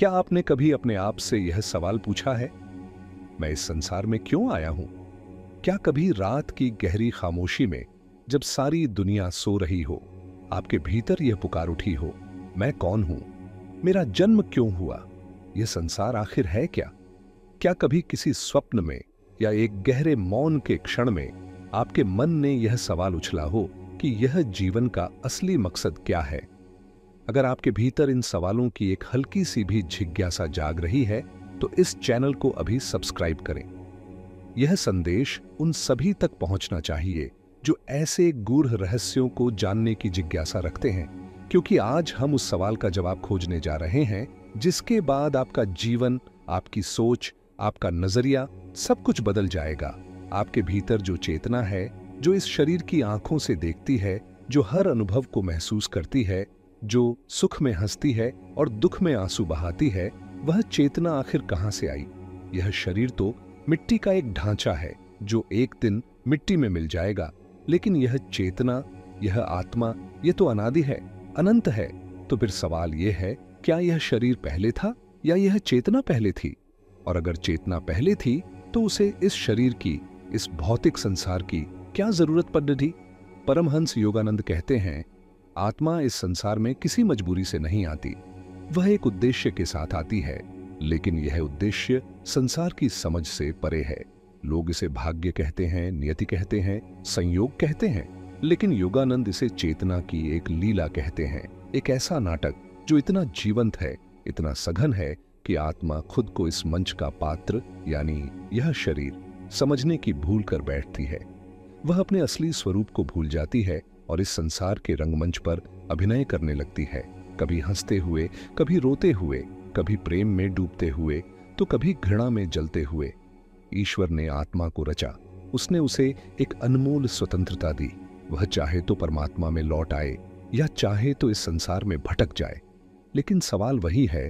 क्या आपने कभी अपने आप से यह सवाल पूछा है, मैं इस संसार में क्यों आया हूं? क्या कभी रात की गहरी खामोशी में, जब सारी दुनिया सो रही हो, आपके भीतर यह पुकार उठी हो, मैं कौन हूं? मेरा जन्म क्यों हुआ? यह संसार आखिर है क्या? क्या कभी किसी स्वप्न में या एक गहरे मौन के क्षण में आपके मन ने यह सवाल उछला हो कि यह जीवन का असली मकसद क्या है? अगर आपके भीतर इन सवालों की एक हल्की सी भी जिज्ञासा जाग रही है, तो इस चैनल को अभी सब्सक्राइब करें। यह संदेश उन सभी तक पहुंचना चाहिए जो ऐसे गूढ़ रहस्यों को जानने की जिज्ञासा रखते हैं, क्योंकि आज हम उस सवाल का जवाब खोजने जा रहे हैं जिसके बाद आपका जीवन, आपकी सोच, आपका नजरिया सब कुछ बदल जाएगा। आपके भीतर जो चेतना है, जो इस शरीर की आंखों से देखती है, जो हर अनुभव को महसूस करती है, जो सुख में हंसती है और दुख में आंसू बहाती है, वह चेतना आखिर कहां से आई? यह शरीर तो मिट्टी का एक ढांचा है जो एक दिन मिट्टी में मिल जाएगा, लेकिन यह चेतना, यह आत्मा, यह तो अनादि है, अनंत है। तो फिर सवाल यह है, क्या यह शरीर पहले था या यह चेतना पहले थी? और अगर चेतना पहले थी तो उसे इस शरीर की, इस भौतिक संसार की क्या जरूरत पड़ रही? परमहंस योगानंद कहते हैं, आत्मा इस संसार में किसी मजबूरी से नहीं आती, वह एक उद्देश्य के साथ आती है, लेकिन यह उद्देश्य संसार की समझ से परे है। लोग इसे भाग्य कहते हैं, नियति कहते हैं, संयोग कहते हैं, लेकिन योगानंद इसे चेतना की एक लीला कहते हैं, एक ऐसा नाटक जो इतना जीवंत है, इतना सघन है कि आत्मा खुद को इस मंच का पात्र यानी यह शरीर समझने की भूल कर बैठती है। वह अपने असली स्वरूप को भूल जाती है और इस संसार के रंगमंच पर अभिनय करने लगती है, कभी हंसते हुए, कभी रोते हुए, कभी प्रेम में डूबते हुए, तो कभी घृणा में जलते हुए। ईश्वर ने आत्मा को रचा, उसने उसे एक अनमोल स्वतंत्रता दी। वह चाहे तो परमात्मा में लौट आए या चाहे तो इस संसार में भटक जाए। लेकिन सवाल वही है,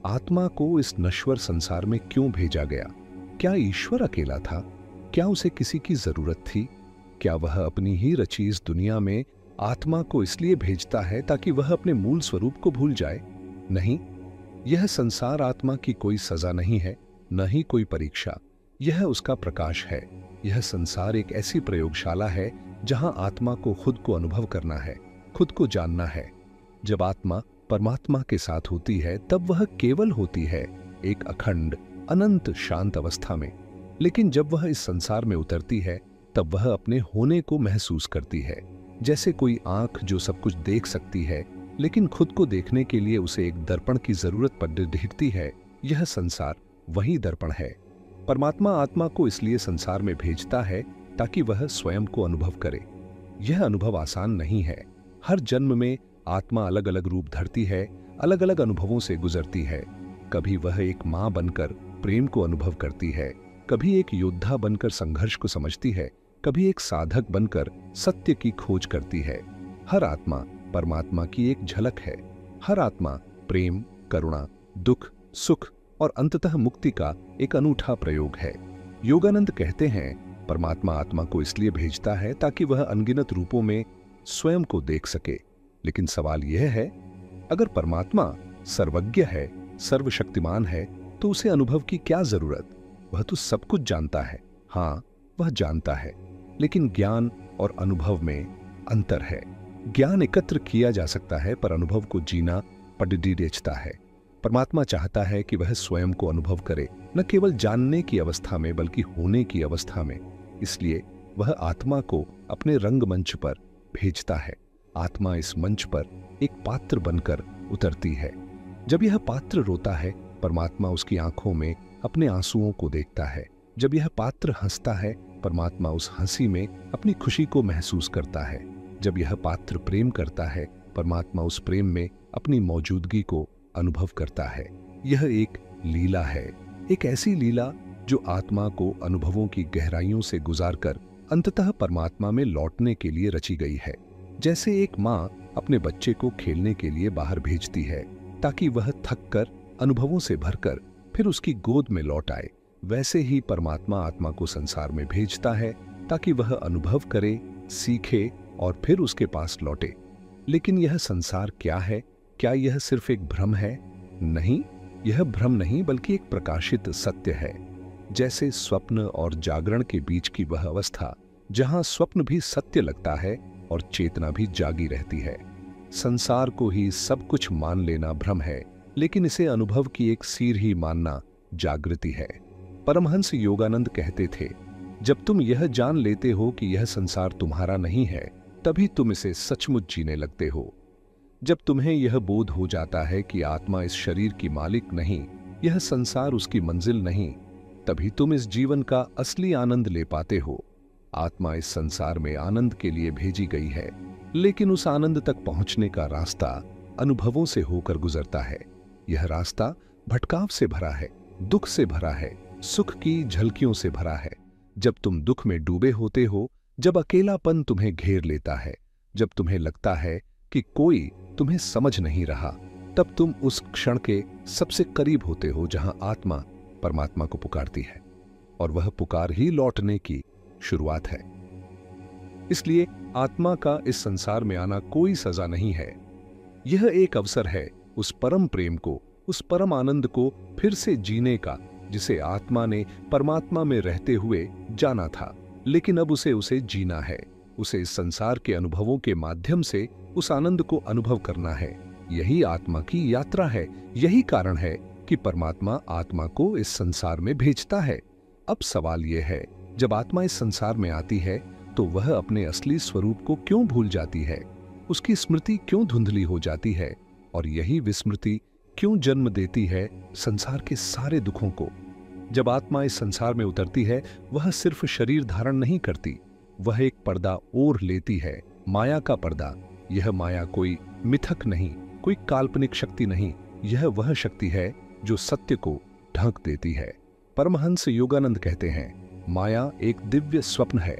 आत्मा को इस नश्वर संसार में क्यों भेजा गया? क्या ईश्वर अकेला था? क्या उसे किसी की जरूरत थी? क्या वह अपनी ही रची इस दुनिया में आत्मा को इसलिए भेजता है ताकि वह अपने मूल स्वरूप को भूल जाए? नहीं, यह संसार आत्मा की कोई सजा नहीं है, न ही कोई परीक्षा। यह उसका प्रकाश है। यह संसार एक ऐसी प्रयोगशाला है जहां आत्मा को खुद को अनुभव करना है, खुद को जानना है। जब आत्मा परमात्मा के साथ होती है तब वह केवल होती है, एक अखंड अनंत शांत अवस्था में। लेकिन जब वह इस संसार में उतरती है तब वह अपने होने को महसूस करती है, जैसे कोई आंख जो सब कुछ देख सकती है, लेकिन खुद को देखने के लिए उसे एक दर्पण की जरूरत पड़ती है। यह संसार वही दर्पण है। परमात्मा आत्मा को इसलिए संसार में भेजता है ताकि वह स्वयं को अनुभव करे। यह अनुभव आसान नहीं है। हर जन्म में आत्मा अलग अलग रूप धरती है, अलग अलग अनुभवों से गुजरती है। कभी वह एक मां बनकर प्रेम को अनुभव करती है, कभी एक योद्धा बनकर संघर्ष को समझती है, कभी एक साधक बनकर सत्य की खोज करती है। हर आत्मा परमात्मा की एक झलक है। हर आत्मा प्रेम, करुणा, दुख, सुख और अंततः मुक्ति का एक अनूठा प्रयोग है। योगानंद कहते हैं, परमात्मा आत्मा को इसलिए भेजता है ताकि वह अनगिनत रूपों में स्वयं को देख सके। लेकिन सवाल यह है, अगर परमात्मा सर्वज्ञ है, सर्वशक्तिमान है, तो उसे अनुभव की क्या जरूरत? वह तो सब कुछ जानता है। हाँ, वह जानता है, लेकिन ज्ञान और अनुभव में अंतर है। ज्ञान एकत्र किया जा सकता है, पर अनुभव को जीना पड़ता है। परमात्मा चाहता है कि वह स्वयं को अनुभव करे, न केवल जानने की अवस्था में बल्कि होने की अवस्था में। इसलिए वह आत्मा को अपने रंगमंच पर भेजता है। आत्मा इस मंच पर एक पात्र बनकर उतरती है। जब यह पात्र रोता है, परमात्मा उसकी आंखों में अपने आंसुओं को देखता है। जब यह पात्र हंसता है, परमात्मा उस हंसी में अपनी खुशी को महसूस करता है। जब यह पात्र प्रेम करता है, परमात्मा उस प्रेम में अपनी मौजूदगी को अनुभव करता है। यह एक लीला है, एक ऐसी लीला जो आत्मा को अनुभवों की गहराइयों से गुजारकर अंततः परमात्मा में लौटने के लिए रची गई है। जैसे एक मां अपने बच्चे को खेलने के लिए बाहर भेजती है ताकि वह थककर, अनुभवों से भरकर फिर उसकी गोद में लौट आए, वैसे ही परमात्मा आत्मा को संसार में भेजता है ताकि वह अनुभव करे, सीखे और फिर उसके पास लौटे। लेकिन यह संसार क्या है? क्या यह सिर्फ एक भ्रम है? नहीं, यह भ्रम नहीं बल्कि एक प्रकाशित सत्य है। जैसे स्वप्न और जागरण के बीच की वह अवस्था जहां स्वप्न भी सत्य लगता है और चेतना भी जागी रहती है। संसार को ही सब कुछ मान लेना भ्रम है, लेकिन इसे अनुभव की एक सीर ही मानना जागृति है। परमहंस योगानंद कहते थे, जब तुम यह जान लेते हो कि यह संसार तुम्हारा नहीं है, तभी तुम इसे सचमुच जीने लगते हो। जब तुम्हें यह बोध हो जाता है कि आत्मा इस शरीर की मालिक नहीं, यह संसार उसकी मंजिल नहीं, तभी तुम इस जीवन का असली आनंद ले पाते हो। आत्मा इस संसार में आनंद के लिए भेजी गई है, लेकिन उस आनंद तक पहुंचने का रास्ता अनुभवों से होकर गुजरता है। यह रास्ता भटकाव से भरा है, दुख से भरा है, सुख की झलकियों से भरा है। जब तुम दुख में डूबे होते हो, जब अकेलापन तुम्हें घेर लेता है, जब तुम्हें लगता है कि कोई तुम्हें समझ नहीं रहा, तब तुम उस क्षण के सबसे करीब होते हो जहां आत्मा परमात्मा को पुकारती है, और वह पुकार ही लौटने की शुरुआत है। इसलिए आत्मा का इस संसार में आना कोई सजा नहीं है। यह एक अवसर है उस परम प्रेम को, उस परम आनंद को फिर से जीने का, जिसे आत्मा ने परमात्मा में रहते हुए जाना था, लेकिन अब उसे जीना है। उसे इस संसार के अनुभवों के माध्यम से उस आनंद को अनुभव करना है। यही आत्मा की यात्रा है। यही कारण है कि परमात्मा आत्मा को इस संसार में भेजता है। अब सवाल यह है, जब आत्मा इस संसार में आती है तो वह अपने असली स्वरूप को क्यों भूल जाती है? उसकी स्मृति क्यों धुंधली हो जाती है? और यही विस्मृति क्यों जन्म देती है संसार के सारे दुखों को? जब आत्मा इस संसार में उतरती है, वह सिर्फ शरीर धारण नहीं करती, वह एक पर्दा ओढ़ लेती है, माया का पर्दा। यह माया कोई मिथक नहीं, कोई काल्पनिक शक्ति नहीं, यह वह शक्ति है जो सत्य को ढक देती है। परमहंस योगानंद कहते हैं, माया एक दिव्य स्वप्न है।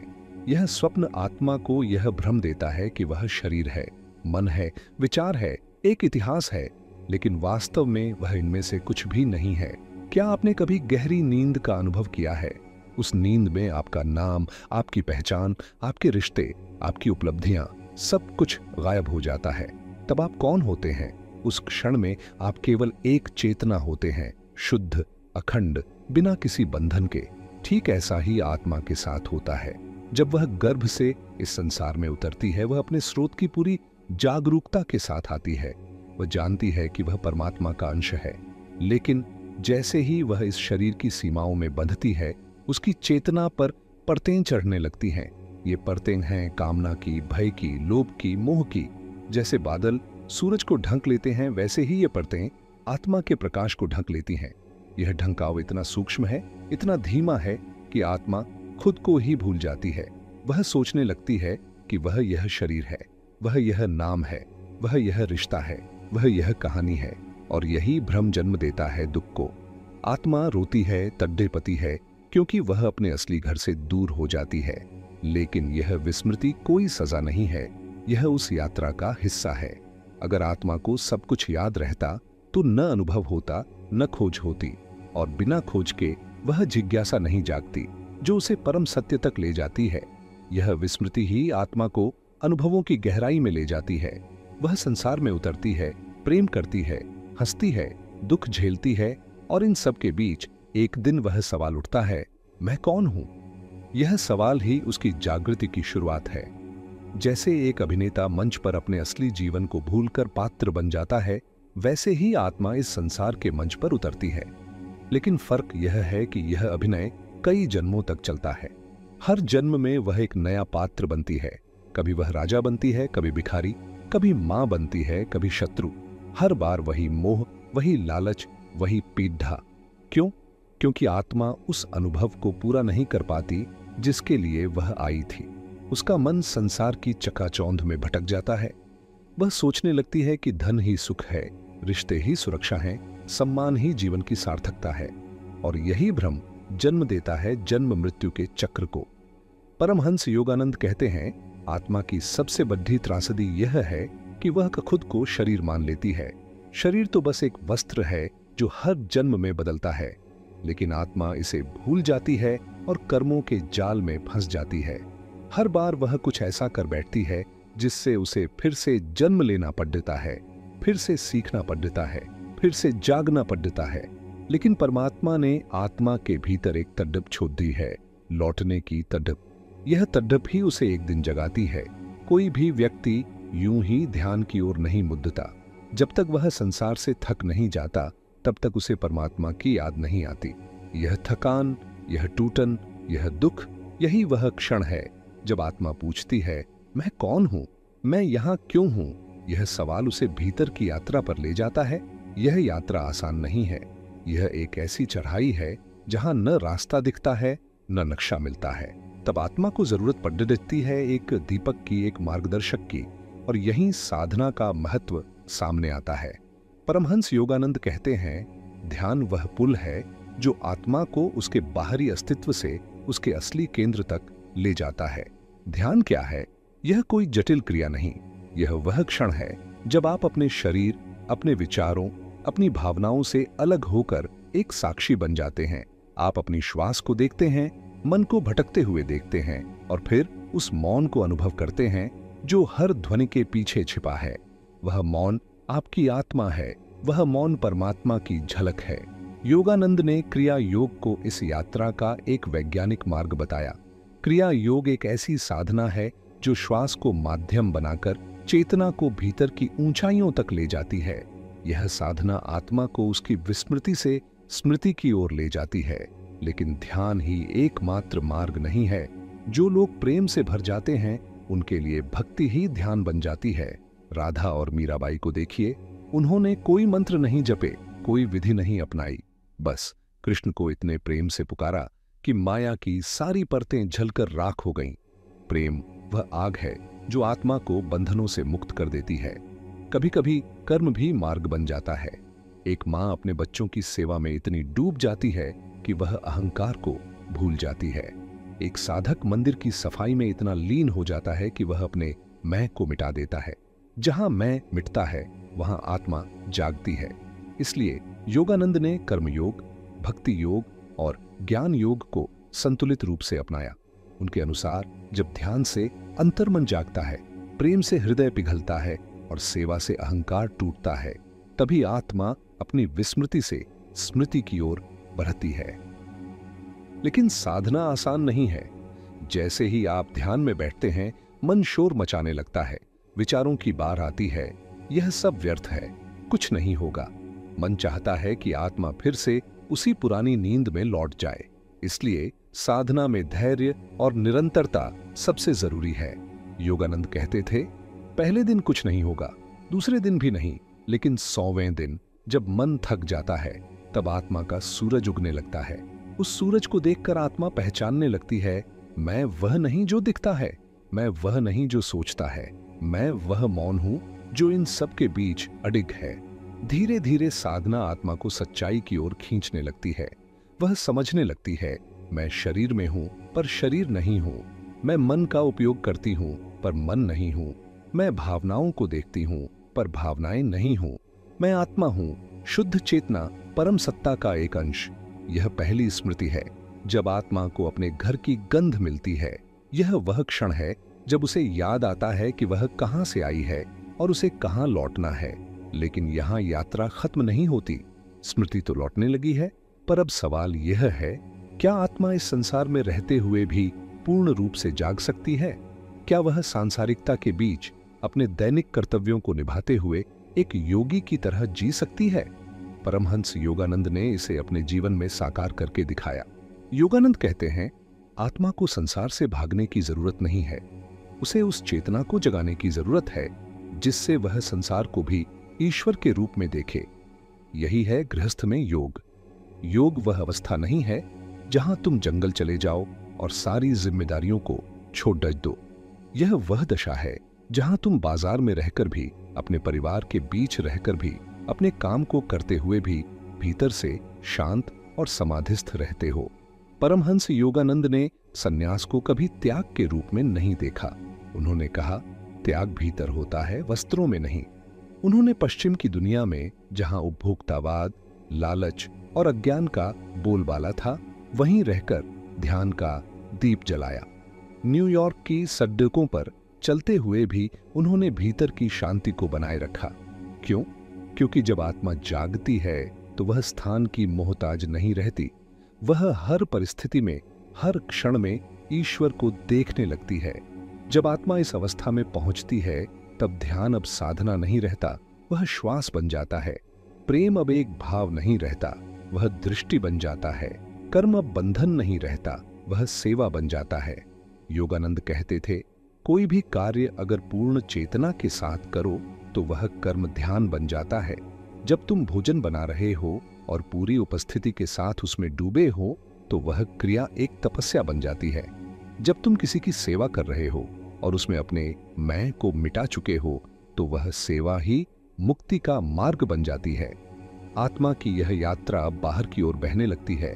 यह स्वप्न आत्मा को यह भ्रम देता है कि वह शरीर है, मन है, विचार है, एक इतिहास है, लेकिन वास्तव में वह इनमें से कुछ भी नहीं है। क्या आपने कभी गहरी नींद का अनुभव किया है? उस नींद में आपका नाम, आपकी पहचान, आपके रिश्ते, आपकी उपलब्धियां, सब कुछ गायब हो जाता है। तब आप कौन होते हैं? उस क्षण में आप केवल एक चेतना होते हैं, शुद्ध, अखंड, बिना किसी बंधन के। ठीक ऐसा ही आत्मा के साथ होता है। जब वह गर्भ से इस संसार में उतरती है, वह अपने स्रोत की पूरी जागरूकता के साथ आती है। वह जानती है कि वह परमात्मा का अंश है, लेकिन जैसे ही वह इस शरीर की सीमाओं में बंधती है, उसकी चेतना पर परतें चढ़ने लगती हैं। ये परतें हैं कामना की, भय की, लोभ की, मोह की। जैसे बादल सूरज को ढक लेते हैं, वैसे ही ये परतें आत्मा के प्रकाश को ढक लेती हैं। यह ढंकाव इतना सूक्ष्म है, इतना धीमा है कि आत्मा खुद को ही भूल जाती है। वह सोचने लगती है कि वह यह शरीर है, वह यह नाम है, वह यह रिश्ता है, वह यह कहानी है, और यही भ्रम जन्म देता है दुख को। आत्मा रोती है, तड्डेपती है, क्योंकि वह अपने असली घर से दूर हो जाती है। लेकिन यह विस्मृति कोई सजा नहीं है, यह उस यात्रा का हिस्सा है। अगर आत्मा को सब कुछ याद रहता तो न अनुभव होता, न खोज होती, और बिना खोज के वह जिज्ञासा नहीं जागती जो उसे परम सत्य तक ले जाती है। यह विस्मृति ही आत्मा को अनुभवों की गहराई में ले जाती है। वह संसार में उतरती है, प्रेम करती है, हंसती है, दुख झेलती है, और इन सब के बीच एक दिन वह सवाल उठता है, मैं कौन हूं? यह सवाल ही उसकी जागृति की शुरुआत है। जैसे एक अभिनेता मंच पर अपने असली जीवन को भूलकर पात्र बन जाता है, वैसे ही आत्मा इस संसार के मंच पर उतरती है। लेकिन फर्क यह है कि यह अभिनय कई जन्मों तक चलता है। हर जन्म में वह एक नया पात्र बनती है। कभी वह राजा बनती है, कभी भिखारी, कभी मां बनती है, कभी शत्रु। हर बार वही मोह, वही लालच, वही पीढ़ा। क्यों? क्योंकि आत्मा उस अनुभव को पूरा नहीं कर पाती जिसके लिए वह आई थी। उसका मन संसार की चकाचौंध में भटक जाता है। वह सोचने लगती है कि धन ही सुख है, रिश्ते ही सुरक्षा है, सम्मान ही जीवन की सार्थकता है, और यही भ्रम जन्म देता है जन्म मृत्यु के चक्र को। परमहंस योगानंद कहते हैं, आत्मा की सबसे बड़ी त्रासदी यह है कि वह खुद को शरीर मान लेती है। शरीर तो बस एक वस्त्र है जो हर जन्म में बदलता है, लेकिन आत्मा इसे भूल जाती है और कर्मों के जाल में फंस जाती है। हर बार वह कुछ ऐसा कर बैठती है जिससे उसे फिर से जन्म लेना पड़ देता है, फिर से सीखना पड़ देता है, फिर से जागना पड़ता है। लेकिन परमात्मा ने आत्मा के भीतर एक तड़प छोड़ दी है, लौटने की तड़प। यह तड़प ही उसे एक दिन जगाती है। कोई भी व्यक्ति यूं ही ध्यान की ओर नहीं मुद्दता। जब तक वह संसार से थक नहीं जाता, तब तक उसे परमात्मा की याद नहीं आती। यह थकान, यह टूटन, यह दुख, यही वह क्षण है जब आत्मा पूछती है, मैं कौन हूं, मैं यहां क्यों हूं। यह सवाल उसे भीतर की यात्रा पर ले जाता है। यह यात्रा आसान नहीं है। यह एक ऐसी चढ़ाई है जहां न रास्ता दिखता है, न नक्शा मिलता है। तब आत्मा को जरूरत पड़ देती है एक दीपक की, एक मार्गदर्शक की, और यहीं साधना का महत्व सामने आता है। परमहंस योगानंद कहते हैं, ध्यान वह पुल है जो आत्मा को उसके बाहरी अस्तित्व से उसके असली केंद्र तक ले जाता है। ध्यान क्या है? यह कोई जटिल क्रिया नहीं। यह वह क्षण है जब आप अपने शरीर, अपने विचारों, अपनी भावनाओं से अलग होकर एक साक्षी बन जाते हैं। आप अपनी श्वास को देखते हैं, मन को भटकते हुए देखते हैं, और फिर उस मौन को अनुभव करते हैं जो हर ध्वनि के पीछे छिपा है। वह मौन आपकी आत्मा है। वह मौन परमात्मा की झलक है। योगानंद ने क्रिया योग को इस यात्रा का एक वैज्ञानिक मार्ग बताया। क्रिया योग एक ऐसी साधना है जो श्वास को माध्यम बनाकर चेतना को भीतर की ऊंचाइयों तक ले जाती है। यह साधना आत्मा को उसकी विस्मृति से स्मृति की ओर ले जाती है। लेकिन ध्यान ही एकमात्र मार्ग नहीं है। जो लोग प्रेम से भर जाते हैं, उनके लिए भक्ति ही ध्यान बन जाती है। राधा और मीराबाई को देखिए, उन्होंने कोई मंत्र नहीं जपे, कोई विधि नहीं अपनाई, बस कृष्ण को इतने प्रेम से पुकारा कि माया की सारी परतें झलकर राख हो गईं। प्रेम वह आग है जो आत्मा को बंधनों से मुक्त कर देती है। कभी कभी कर्म भी मार्ग बन जाता है। एक माँ अपने बच्चों की सेवा में इतनी डूब जाती है कि वह अहंकार को भूल जाती है। एक साधक मंदिर की सफाई में इतना लीन हो जाता है कि वह अपने मैं को मिटा देता है। जहां मैं मिटता है, वहां आत्मा जागती है। इसलिए योगानंद ने कर्मयोग, भक्ति योग और ज्ञान योग को संतुलित रूप से अपनाया। उनके अनुसार जब ध्यान से अंतर्मन जागता है, प्रेम से हृदय पिघलता है और सेवा से अहंकार टूटता है, तभी आत्मा अपनी विस्मृति से स्मृति की ओर बढ़ती है। लेकिन साधना आसान नहीं है। जैसे ही आप ध्यान में बैठते हैं, मन शोर मचाने लगता है, विचारों की बार आती है, यह सब व्यर्थ है, कुछ नहीं होगा। मन चाहता है कि आत्मा फिर से उसी पुरानी नींद में लौट जाए। इसलिए साधना में धैर्य और निरंतरता सबसे जरूरी है। योगानंद कहते थे, पहले दिन कुछ नहीं होगा, दूसरे दिन भी नहीं, लेकिन 100वें दिन जब मन थक जाता है, तब आत्मा का सूरज उगने लगता है। उस सूरज को देखकर आत्मा पहचानने लगती है, मैं वह नहीं जो दिखता है, मैं वह नहीं जो सोचता है, मैं वह मौन हूं जो इन सब के बीच अडिग है। धीरे धीरे साधना आत्मा को सच्चाई की ओर खींचने लगती है। वह समझने लगती है, मैं शरीर में हूं पर शरीर नहीं हूं, मैं मन का उपयोग करती हूं पर मन नहीं हूं, मैं भावनाओं को देखती हूं पर भावनाएं नहीं हूं, मैं आत्मा हूं, शुद्ध चेतना, परम सत्ता का एक अंश। यह पहली स्मृति है जब आत्मा को अपने घर की गंध मिलती है। यह वह क्षण है जब उसे याद आता है कि वह कहां से आई है और उसे कहां लौटना है। लेकिन यहां यात्रा खत्म नहीं होती। स्मृति तो लौटने लगी है, पर अब सवाल यह है, क्या आत्मा इस संसार में रहते हुए भी पूर्ण रूप से जाग सकती है? क्या वह सांसारिकता के बीच अपने दैनिक कर्तव्यों को निभाते हुए एक योगी की तरह जी सकती है? परमहंस योगानंद ने इसे अपने जीवन में साकार करके दिखाया। योगानंद कहते हैं, आत्मा को संसार से भागने की जरूरत नहीं है, उसे उस चेतना को जगाने की जरूरत है जिससे वह संसार को भी ईश्वर के रूप में देखे। यही है गृहस्थ में योग। योग वह अवस्था नहीं है जहां तुम जंगल चले जाओ और सारी जिम्मेदारियों को छोड़ दो। यह वह दशा है जहां तुम बाजार में रहकर भी, अपने परिवार के बीच रहकर भी, अपने काम को करते हुए भी भीतर से शांत और समाधिस्थ रहते हो। परमहंस योगानंद ने सन्यास को कभी त्याग के रूप में नहीं देखा। उन्होंने कहा, त्याग भीतर होता है, वस्त्रों में नहीं। उन्होंने पश्चिम की दुनिया में जहां उपभोक्तावाद, लालच और अज्ञान का बोलबाला था, वहीं रहकर ध्यान का दीप जलाया। न्यूयॉर्क की सड़कों पर चलते हुए भी उन्होंने भीतर की शांति को बनाए रखा। क्यों? क्योंकि जब आत्मा जागती है तो वह स्थान की मोहताज नहीं रहती। वह हर परिस्थिति में, हर क्षण में ईश्वर को देखने लगती है। जब आत्मा इस अवस्था में पहुंचती है तब ध्यान अब साधना नहीं रहता, वह श्वास बन जाता है। प्रेम अब एक भाव नहीं रहता, वह दृष्टि बन जाता है। कर्म अब बंधन नहीं रहता, वह सेवा बन जाता है। योगानंद कहते थे, कोई भी कार्य अगर पूर्ण चेतना के साथ करो तो वह कर्म ध्यान बन जाता है। जब तुम भोजन बना रहे हो और पूरी उपस्थिति के साथ उसमें डूबे हो तो वह क्रिया एक तपस्या बन जाती है। जब तुम किसी की सेवा कर रहे हो और उसमें अपने मैं को मिटा चुके हो तो वह सेवा ही मुक्ति का मार्ग बन जाती है। आत्मा की यह यात्रा अब बाहर की ओर बहने लगती है।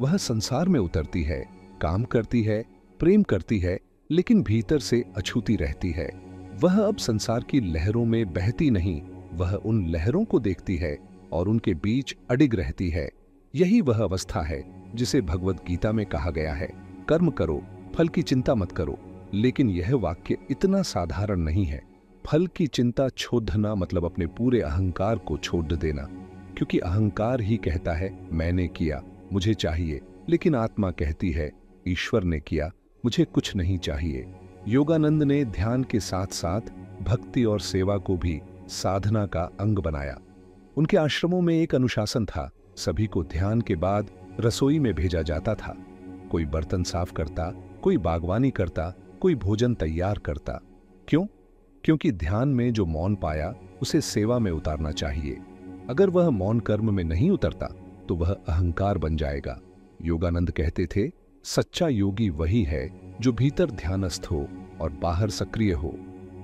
वह संसार में उतरती है, काम करती है, प्रेम करती है, लेकिन भीतर से अछूती रहती है। वह अब संसार की लहरों में बहती नहीं, वह उन लहरों को देखती है और उनके बीच अडिग रहती है। यही वह अवस्था है जिसे भगवद गीता में कहा गया है, कर्म करो, फल की चिंता मत करो। लेकिन यह वाक्य इतना साधारण नहीं है। फल की चिंता छोड़ना मतलब अपने पूरे अहंकार को छोड़ देना, क्योंकि अहंकार ही कहता है मैंने किया, मुझे चाहिए, लेकिन आत्मा कहती है ईश्वर ने किया, मुझे कुछ नहीं चाहिए। योगानंद ने ध्यान के साथ साथ भक्ति और सेवा को भी साधना का अंग बनाया। उनके आश्रमों में एक अनुशासन था। सभी को ध्यान के बाद रसोई में भेजा जाता था। कोई बर्तन साफ करता, कोई बागवानी करता, कोई भोजन तैयार करता। क्यों? क्योंकि ध्यान में जो मौन पाया उसे सेवा में उतारना चाहिए। अगर वह मौन कर्म में नहीं उतरता तो वह अहंकार बन जाएगा। योगानंद कहते थे, सच्चा योगी वही है जो भीतर ध्यानस्थ हो और बाहर सक्रिय हो,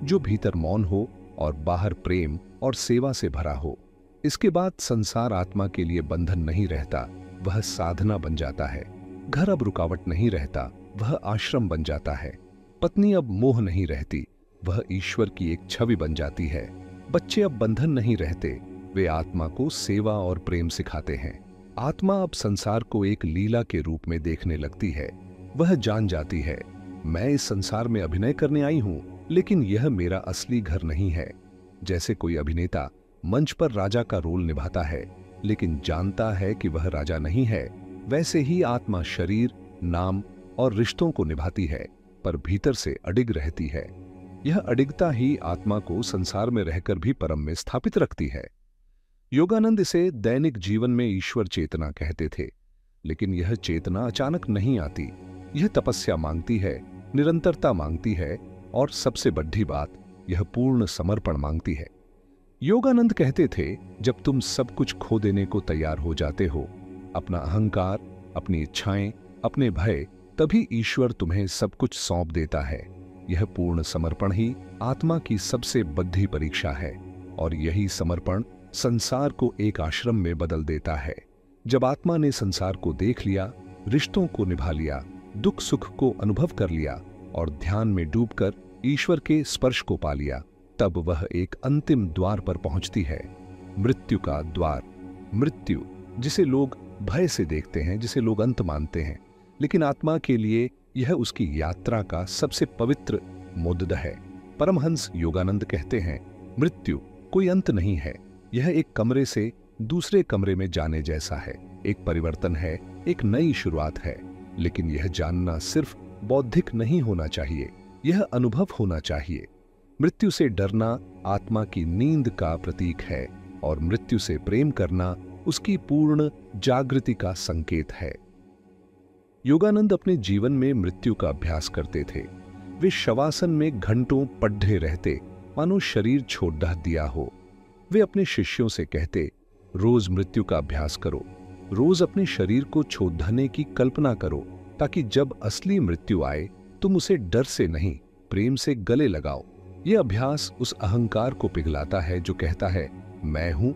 जो भीतर मौन हो और बाहर प्रेम और सेवा से भरा हो। इसके बाद संसार आत्मा के लिए बंधन नहीं रहता, वह साधना बन जाता है। घर अब रुकावट नहीं रहता, वह आश्रम बन जाता है। पत्नी अब मोह नहीं रहती, वह ईश्वर की एक छवि बन जाती है। बच्चे अब बंधन नहीं रहते, वे आत्मा को सेवा और प्रेम सिखाते हैं। आत्मा अब संसार को एक लीला के रूप में देखने लगती है। वह जान जाती है, मैं इस संसार में अभिनय करने आई हूं, लेकिन यह मेरा असली घर नहीं है। जैसे कोई अभिनेता मंच पर राजा का रोल निभाता है, लेकिन जानता है कि वह राजा नहीं है, वैसे ही आत्मा शरीर, नाम और रिश्तों को निभाती है, पर भीतर से अडिग रहती है। यह अडिगता ही आत्मा को संसार में रहकर भी परम में स्थापित रखती है। योगानंद इसे दैनिक जीवन में ईश्वर चेतना कहते थे। लेकिन यह चेतना अचानक नहीं आती, यह तपस्या मांगती है, निरंतरता मांगती है और सबसे बड़ी बात, यह पूर्ण समर्पण मांगती है। योगानंद कहते थे, जब तुम सब कुछ खो देने को तैयार हो जाते हो, अपना अहंकार, अपनी इच्छाएं, अपने भय, तभी ईश्वर तुम्हें सब कुछ सौंप देता है। यह पूर्ण समर्पण ही आत्मा की सबसे बड़ी परीक्षा है और यही समर्पण संसार को एक आश्रम में बदल देता है। जब आत्मा ने संसार को देख लिया, रिश्तों को निभा लिया, दुख सुख को अनुभव कर लिया और ध्यान में डूबकर ईश्वर के स्पर्श को पा लिया, तब वह एक अंतिम द्वार पर पहुंचती है, मृत्यु का द्वार। मृत्यु जिसे लोग भय से देखते हैं, जिसे लोग अंत मानते हैं, लेकिन आत्मा के लिए यह उसकी यात्रा का सबसे पवित्र मुद्दा है। परमहंस योगानंद कहते हैं, मृत्यु कोई अंत नहीं है, यह एक कमरे से दूसरे कमरे में जाने जैसा है, एक परिवर्तन है, एक नई शुरुआत है। लेकिन यह जानना सिर्फ बौद्धिक नहीं होना चाहिए, यह अनुभव होना चाहिए। मृत्यु से डरना आत्मा की नींद का प्रतीक है और मृत्यु से प्रेम करना उसकी पूर्ण जागृति का संकेत है। योगानंद अपने जीवन में मृत्यु का अभ्यास करते थे। वे शवासन में घंटों पड्ढे रहते, मानो शरीर छोड़ दिया हो। वे अपने शिष्यों से कहते, रोज मृत्यु का अभ्यास करो, रोज अपने शरीर को छोड़ने की कल्पना करो, ताकि जब असली मृत्यु आए तुम उसे डर से नहीं, प्रेम से गले लगाओ। यह अभ्यास उस अहंकार को पिघलाता है जो कहता है, मैं हूं,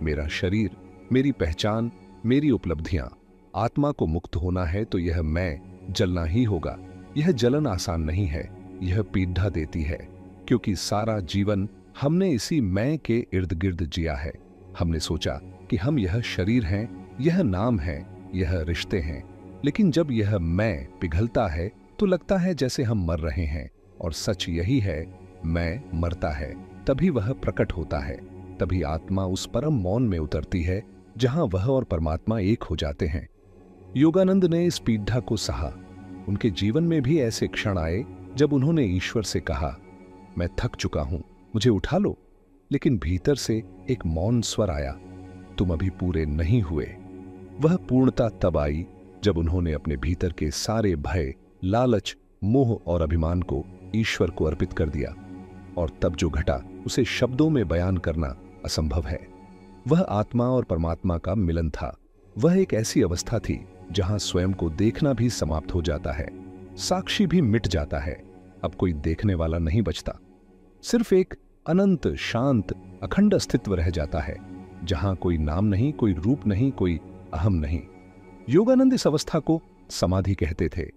मेरा शरीर, मेरी पहचान, मेरी उपलब्धियां। आत्मा को मुक्त होना है तो यह मैं जलना ही होगा। यह जलन आसान नहीं है, यह पीड़ा देती है, क्योंकि सारा जीवन हमने इसी मैं के इर्द गिर्द जिया है। हमने सोचा कि हम यह शरीर हैं, यह नाम है, यह रिश्ते हैं। लेकिन जब यह मैं पिघलता है तो लगता है जैसे हम मर रहे हैं, और सच यही है, मैं मरता है तभी वह प्रकट होता है। तभी आत्मा उस परम मौन में उतरती है जहां वह और परमात्मा एक हो जाते हैं। योगानंद ने इस पीड़ा को सहा। उनके जीवन में भी ऐसे क्षण आए जब उन्होंने ईश्वर से कहा, मैं थक चुका हूं, मुझे उठा लो। लेकिन भीतर से एक मौन स्वर आया, तुम अभी पूरे नहीं हुए। वह पूर्णता तब आई जब उन्होंने अपने भीतर के सारे भय, लालच, मोह और अभिमान को ईश्वर को अर्पित कर दिया। और तब जो घटा उसे शब्दों में बयान करना असंभव है। वह आत्मा और परमात्मा का मिलन था। वह एक ऐसी अवस्था थी जहां स्वयं को देखना भी समाप्त हो जाता है, साक्षी भी मिट जाता है। अब कोई देखने वाला नहीं बचता, सिर्फ एक अनंत शांत अखंड अस्तित्व रह जाता है, जहां कोई नाम नहीं, कोई रूप नहीं, कोई अहम नहीं। योगानंद इस अवस्था को समाधि कहते थे।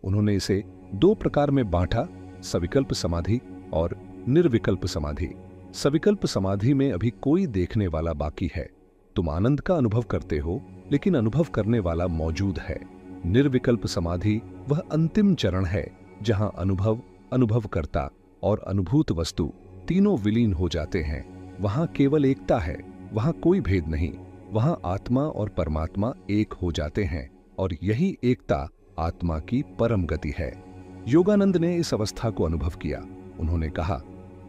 उन्होंने इसे दो प्रकार में बांटा, सविकल्प समाधि और निर्विकल्प समाधि। सविकल्प समाधि में अभी कोई देखने वाला बाकी है, तुम आनंद का अनुभव करते हो, लेकिन अनुभव करने वाला मौजूद है। निर्विकल्प समाधि वह अंतिम चरण है जहां अनुभव, अनुभवकर्ता और अनुभूत वस्तु तीनों विलीन हो जाते हैं। वहां केवल एकता है, वहां कोई भेद नहीं। वहां आत्मा और परमात्मा एक हो जाते हैं और यही एकता आत्मा की परम गति है। योगानंद ने इस अवस्था को अनुभव किया। उन्होंने कहा,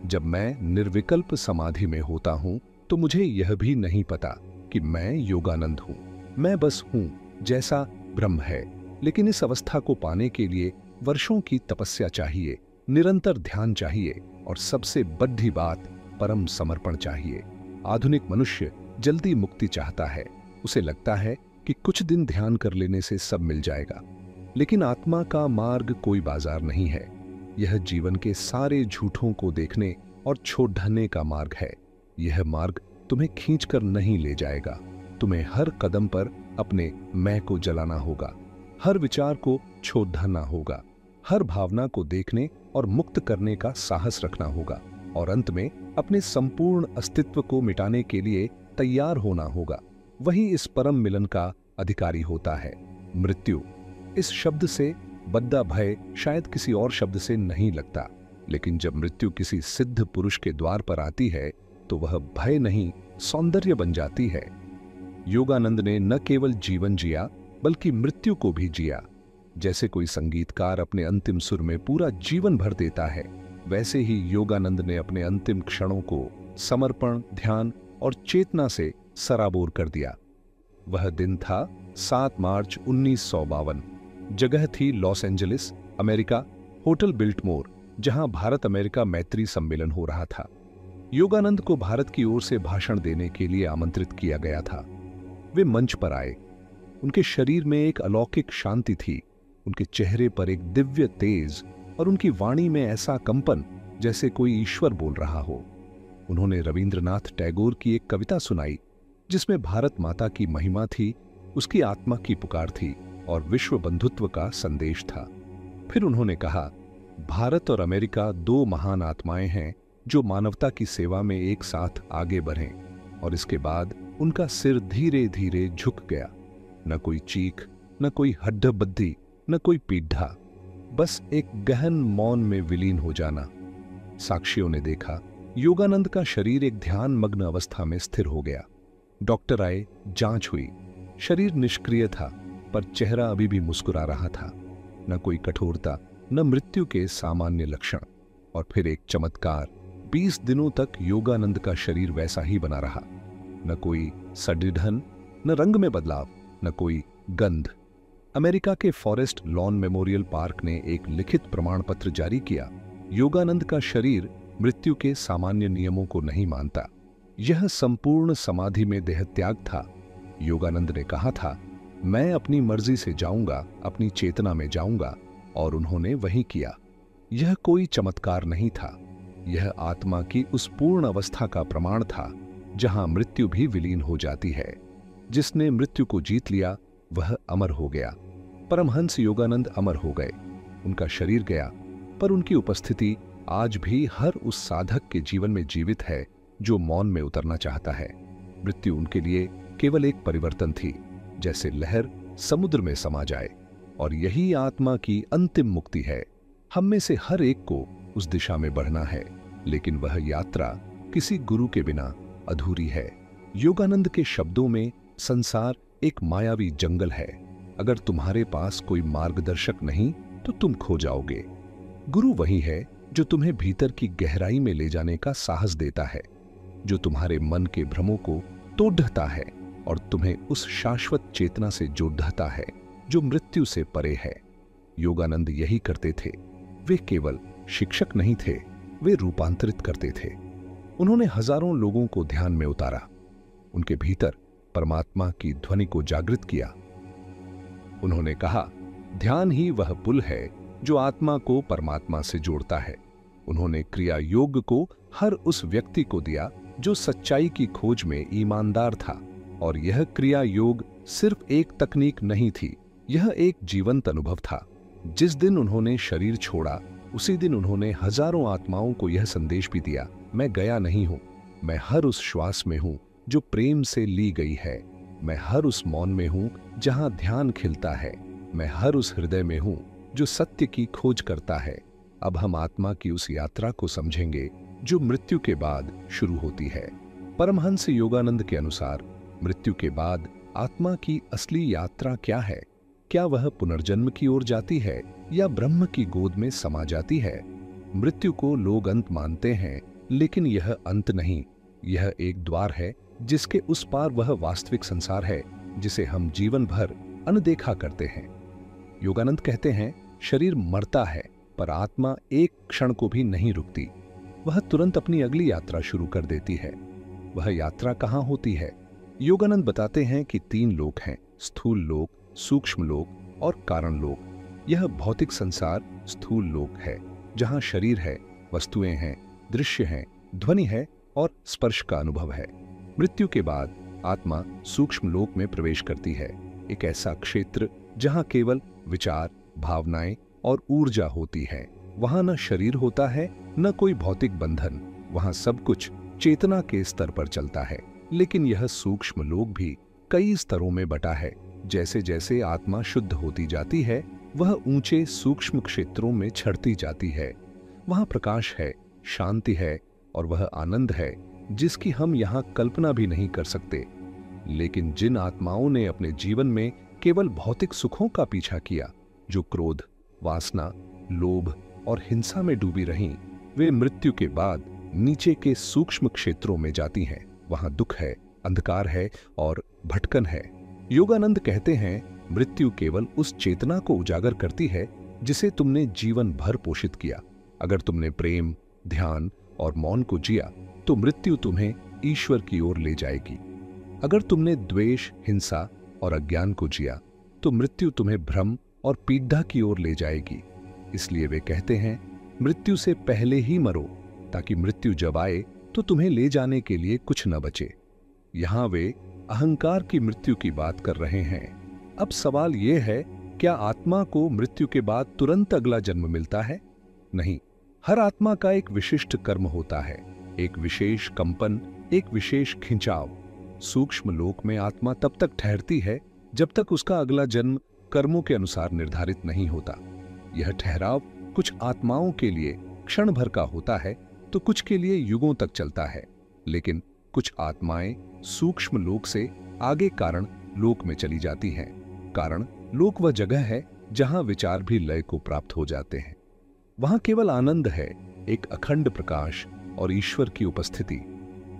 जब मैं निर्विकल्प समाधि में होता हूं तो मुझे यह भी नहीं पता कि मैं योगानंद हूं। मैं बस हूं जैसा ब्रह्म है। लेकिन इस अवस्था को पाने के लिए वर्षों की तपस्या चाहिए, निरंतर ध्यान चाहिए और सबसे बड़ी बात, परम समर्पण चाहिए। आधुनिक मनुष्य जल्दी मुक्ति चाहता है। उसे लगता है कि कुछ दिन ध्यान कर लेने से सब मिल जाएगा। लेकिन आत्मा का मार्ग कोई बाजार नहीं है। यह जीवन के सारे झूठों को देखने और छोड़ने का मार्ग है। यह मार्ग तुम्हें खींचकर नहीं ले जाएगा। तुम्हें हर कदम पर अपने मैं को जलाना होगा, हर विचार को छोड़ना होगा, हर भावना को देखने और मुक्त करने का साहस रखना होगा और अंत में अपने संपूर्ण अस्तित्व को मिटाने के लिए तैयार होना होगा। वही इस परम मिलन का अधिकारी होता है। मृत्यु, इस शब्द से बद्दा भय शायद किसी और शब्द से नहीं लगता, लेकिन जब मृत्यु किसी सिद्ध पुरुष के द्वार पर आती है तो वह भय नहीं, सौंदर्य बन जाती है। योगानंद ने न केवल जीवन जिया बल्कि मृत्यु को भी जिया। जैसे कोई संगीतकार अपने अंतिम सुर में पूरा जीवन भर देता है, वैसे ही योगानंद ने अपने अंतिम क्षणों को समर्पण, ध्यान और चेतना से सराबोर कर दिया। वह दिन था 7 मार्च 1952। जगह थी Los Angeles, America, hotel Biltmore, जहां भारत अमेरिका मैत्री सम्मेलन हो रहा था। योगानंद को भारत की ओर से भाषण देने के लिए आमंत्रित किया गया था। वे मंच पर आए। उनके शरीर में एक अलौकिक शांति थी, उनके चेहरे पर एक दिव्य तेज और उनकी वाणी में ऐसा कंपन जैसे कोई ईश्वर बोल रहा हो। उन्होंने रविंद्रनाथ टैगोर की एक कविता सुनाई जिसमें भारत माता की महिमा थी, उसकी आत्मा की पुकार थी और विश्व बंधुत्व का संदेश था। फिर उन्होंने कहा, भारत और अमेरिका दो महान आत्माएं हैं जो मानवता की सेवा में एक साथ आगे बढ़ें। और इसके बाद उनका सिर धीरे धीरे झुक गया। न कोई चीख, न कोई हड्डबद्दी, न कोई पीढ़ा, बस एक गहन मौन में विलीन हो जाना। साक्षियों ने देखा, योगानंद का शरीर एक ध्यान मग्न अवस्था में स्थिर हो गया। डॉक्टर आए, जांच हुई। शरीर निष्क्रिय था पर चेहरा अभी भी मुस्कुरा रहा था। न कोई कठोरता, न मृत्यु के सामान्य लक्षण। और फिर एक चमत्कार, 20 दिनों तक योगानंद का शरीर वैसा ही बना रहा। न कोई सडिधन, न रंग में बदलाव, न कोई गंध। अमेरिका के फॉरेस्ट लॉन मेमोरियल पार्क ने एक लिखित प्रमाण पत्र जारी किया, योगानंद का शरीर मृत्यु के सामान्य नियमों को नहीं मानता। यह संपूर्ण समाधि में देहत्याग था। योगानंद ने कहा था, मैं अपनी मर्जी से जाऊंगा, अपनी चेतना में जाऊंगा, और उन्होंने वही किया। यह कोई चमत्कार नहीं था, यह आत्मा की उस पूर्ण अवस्था का प्रमाण था जहां मृत्यु भी विलीन हो जाती है। जिसने मृत्यु को जीत लिया वह अमर हो गया। परमहंस योगानंद अमर हो गए। उनका शरीर गया, पर उनकी उपस्थिति आज भी हर उस साधक के जीवन में जीवित है जो मौन में उतरना चाहता है। मृत्यु उनके लिए केवल एक परिवर्तन थी, जैसे लहर समुद्र में समा जाए। और यही आत्मा की अंतिम मुक्ति है। हम में से हर एक को उस दिशा में बढ़ना है, लेकिन वह यात्रा किसी गुरु के बिना नहीं शुरू होती। अधूरी है। योगानंद के शब्दों में संसार एक मायावी जंगल है। अगर तुम्हारे पास कोई मार्गदर्शक नहीं तो तुम खो जाओगे। गुरु वही है जो तुम्हें भीतर की गहराई में ले जाने का साहस देता है, जो तुम्हारे मन के भ्रमों को तोड़ता है और तुम्हें उस शाश्वत चेतना से जोड़ता है जो मृत्यु से परे है। योगानंद यही करते थे। वे केवल शिक्षक नहीं थे, वे रूपांतरित करते थे। उन्होंने हजारों लोगों को ध्यान में उतारा, उनके भीतर परमात्मा की ध्वनि को जागृत किया। उन्होंने कहा, ध्यान ही वह पुल है जो आत्मा को परमात्मा से जोड़ता है। उन्होंने क्रिया योग को हर उस व्यक्ति को दिया जो सच्चाई की खोज में ईमानदार था। और यह क्रिया योग सिर्फ एक तकनीक नहीं थी, यह एक जीवंत अनुभव था। जिस दिन उन्होंने शरीर छोड़ा, उसी दिन उन्होंने हजारों आत्माओं को यह संदेश भी दिया, मैं गया नहीं हूं, मैं हर उस श्वास में हूं जो प्रेम से ली गई है। मैं हर उस मौन में हूं जहां ध्यान खिलता है। मैं हर उस हृदय में हूं जो सत्य की खोज करता है। अब हम आत्मा की उस यात्रा को समझेंगे जो मृत्यु के बाद शुरू होती है। परमहंस योगानंद के अनुसार मृत्यु के बाद आत्मा की असली यात्रा क्या है? क्या वह पुनर्जन्म की ओर जाती है या ब्रह्म की गोद में समा जाती है? मृत्यु को लोग अंत मानते हैं, लेकिन यह अंत नहीं, यह एक द्वार है जिसके उस पार वह वास्तविक संसार है जिसे हम जीवन भर अनदेखा करते हैं। योगानंद कहते हैं, शरीर मरता है पर आत्मा एक क्षण को भी नहीं रुकती। वह तुरंत अपनी अगली यात्रा शुरू कर देती है। वह यात्रा कहाँ होती है? योगानंद बताते हैं कि 3 लोक हैं, स्थूल लोक, सूक्ष्म लोक और कारण लोक। यह भौतिक संसार स्थूल लोक है, जहां शरीर है, वस्तुएं हैं, दृश्य हैं, ध्वनि है और स्पर्श का अनुभव है। मृत्यु के बाद आत्मा सूक्ष्म लोक में प्रवेश करती है, एक ऐसा क्षेत्र जहां केवल विचार, भावनाएं और ऊर्जा होती है। वहां न शरीर होता है, न कोई भौतिक बंधन। वहां सब कुछ चेतना के स्तर पर चलता है। लेकिन यह सूक्ष्म लोक भी कई स्तरों में बटा है। जैसे जैसे आत्मा शुद्ध होती जाती है, वह ऊंचे सूक्ष्म क्षेत्रों में छड़ती जाती है। वहां प्रकाश है, शांति है और वह आनंद है जिसकी हम यहाँ कल्पना भी नहीं कर सकते। लेकिन जिन आत्माओं ने अपने जीवन में केवल भौतिक सुखों का पीछा किया, जो क्रोध, वासना, लोभ और हिंसा में डूबी रहीं, वे मृत्यु के बाद नीचे के सूक्ष्म क्षेत्रों में जाती हैं। वहां दुख है, अंधकार है और भटकन है। योगानंद कहते हैं, मृत्यु केवल उस चेतना को उजागर करती है जिसे तुमने जीवन भर पोषित किया। अगर तुमने प्रेम, ध्यान और मौन को जिया, तो मृत्यु तुम्हें ईश्वर की ओर ले जाएगी। अगर तुमने द्वेष, हिंसा और अज्ञान को जिया, तो मृत्यु तुम्हें भ्रम और पीड़ा की ओर ले जाएगी। इसलिए वे कहते हैं, मृत्यु से पहले ही मरो, ताकि मृत्यु जब आए तो तुम्हें ले जाने के लिए कुछ न बचे। यहां वे अहंकार की मृत्यु की बात कर रहे हैं। अब सवाल यह है, क्या आत्मा को मृत्यु के बाद तुरंत अगला जन्म मिलता है? नहीं, हर आत्मा का एक विशिष्ट कर्म होता है, एक विशेष कंपन, एक विशेष खिंचाव। सूक्ष्म लोक में आत्मा तब तक ठहरती है जब तक उसका अगला जन्म कर्मों के अनुसार निर्धारित नहीं होता। यह ठहराव कुछ आत्माओं के लिए क्षण भर का होता है, तो कुछ के लिए युगों तक चलता है। लेकिन कुछ आत्माएं सूक्ष्म लोक से आगे कारण लोक में चली जाती हैं। कारण लोक वह जगह है जहां विचार भी लय को प्राप्त हो जाते हैं। वहां केवल आनंद है, एक अखंड प्रकाश और ईश्वर की उपस्थिति।